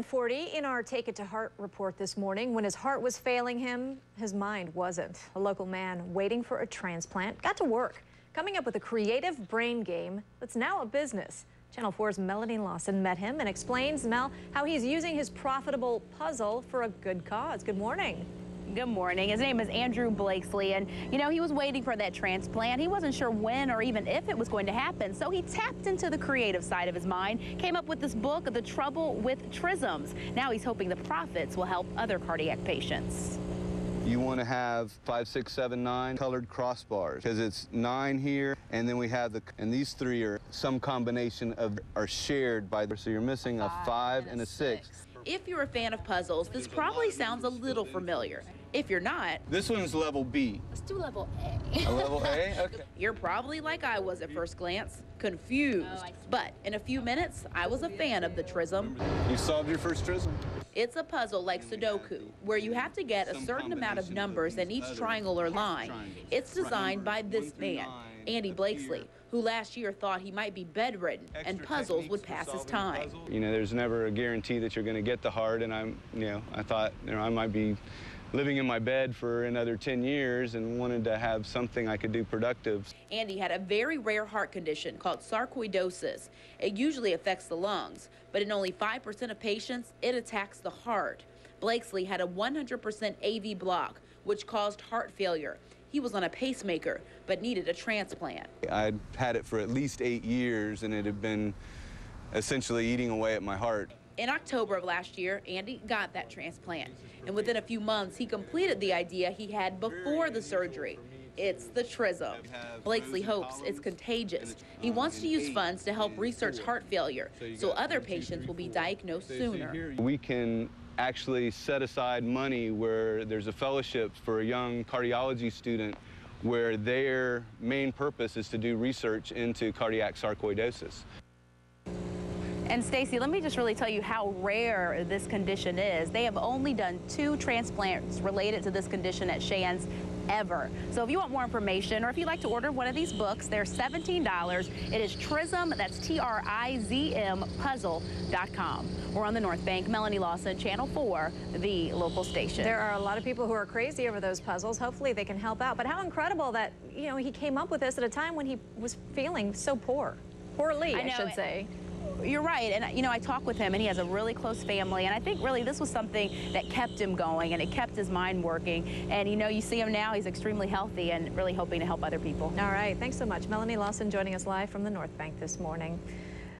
7:40 in our Take It to Heart report this morning. When his heart was failing him, his mind wasn't. A local man waiting for a transplant got to work, coming up with a creative brain game that's now a business. Channel 4's Melanie Lawson met him and explains, Mel, how he's using his profitable puzzle for a good cause. Good morning. Good morning. His name is Andrew Blakesley, and he was waiting for that transplant. He wasn't sure when or even if it was going to happen, so he tapped into the creative side of his mind, came up with this book, The Trouble with Trizms. Now he's hoping the profits will help other cardiac patients. You want to have 5, 6, 7, 9 colored crossbars because it's 9 here, and then we have and these 3 are some combination of are shared by so you're missing a 5 and a 6. If you're a fan of puzzles, this probably sounds a little familiar. If you're not, this one's level B. Let's do level A. A level A? Okay. You're probably like I was at first glance, confused. But in a few minutes, I was a fan of the Trizm. You solved your first Trizm? It's a puzzle like Sudoku, where you have to get a certain amount of numbers in each triangle or line. It's designed by this man, Andy Blakesley, who last year thought he might be bedridden and puzzles would pass his time. There's never a guarantee that you're going to get the heart, and I thought, I might be living in my bed for another 10 years and wanted to have something I could do productive. Andy had a very rare heart condition called sarcoidosis. It usually affects the lungs, but in only 5% of patients, it attacks the heart. Blakesley had a 100% AV block, which caused heart failure. He was on a pacemaker, but needed a transplant. I'd had it for at least 8 years, and it had been essentially eating away at my heart. In October of last year, Andy got that transplant, and within a few months, he completed the idea he had before the surgery. It's the Trizm. Blakesley hopes it's contagious. He wants to use funds to help research heart failure so other patients will be diagnosed sooner. We can actually set aside money where there's a fellowship for a young cardiology student where their main purpose is to do research into cardiac sarcoidosis. And Stacy, let me just really tell you how rare this condition is. They have only done 2 transplants related to this condition at Shands ever. So if you want more information or if you'd like to order one of these books, they're $17. It is Trizm, that's T-R-I-Z-M, puzzle.com. We're on the North Bank. Melanie Lawson, Channel 4, the local station. There are a lot of people who are crazy over those puzzles. Hopefully they can help out. But how incredible that, he came up with this at a time when he was feeling so poorly, I should say. You're right, and I talk with him, and he has a really close family, and I think really this was something that kept him going, and it kept his mind working. And you see him now, he's extremely healthy and really hoping to help other people. All right, thanks so much. Melanie Lawson joining us live from the North Bank this morning.